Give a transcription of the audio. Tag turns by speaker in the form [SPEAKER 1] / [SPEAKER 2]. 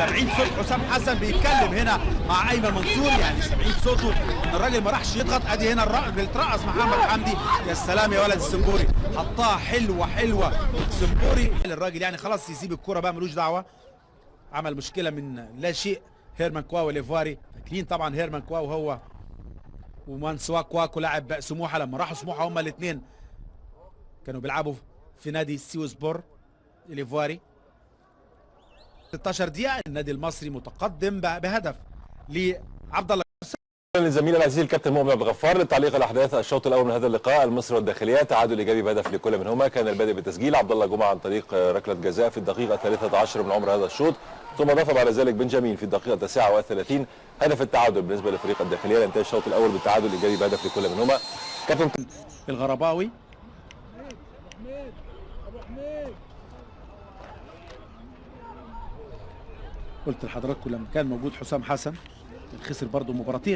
[SPEAKER 1] سامعين صوت حسام حسن بيتكلم هنا مع ايمن منصور، يعني سامعين صوته ان الراجل ما راحش يضغط. ادي هنا الراجل بيترقص محمد حمدي. يا سلام يا ولد السنبوري، حطها حلوه حلوه سنبوري. الراجل يعني خلاص يسيب الكوره بقى، ملوش دعوه. عمل مشكله من لا شيء هيرمان كواو الايفواري. فاكرين طبعا هيرمان كواو هو ومانسوا كواكو لاعب سموحه، لما راحوا سموحه هما الاثنين كانوا بيلعبوا في نادي سيوسبور الايفواري. 16 دقيقة النادي المصري متقدم بهدف لعبد الله.
[SPEAKER 2] للزميل العزيز الكابتن مؤمن عبد الغفار لتعليق الاحداث الشوط الاول من هذا اللقاء. المصري والداخليه تعادل ايجابي بهدف لكل منهما. كان البادئ بالتسجيل عبد الله جمعه عن طريق ركله جزاء في الدقيقه 13 من عمر هذا الشوط، ثم ضاف بعد ذلك بنجامين في الدقيقه 39 هدف التعادل بالنسبه لفريق الداخليه لانتهى الشوط الاول بالتعادل الايجابي بهدف لكل منهما. كابتن
[SPEAKER 1] الغرباوي قلت لحضراتكم لما كان موجود حسام حسن خسر برضه مباراتين.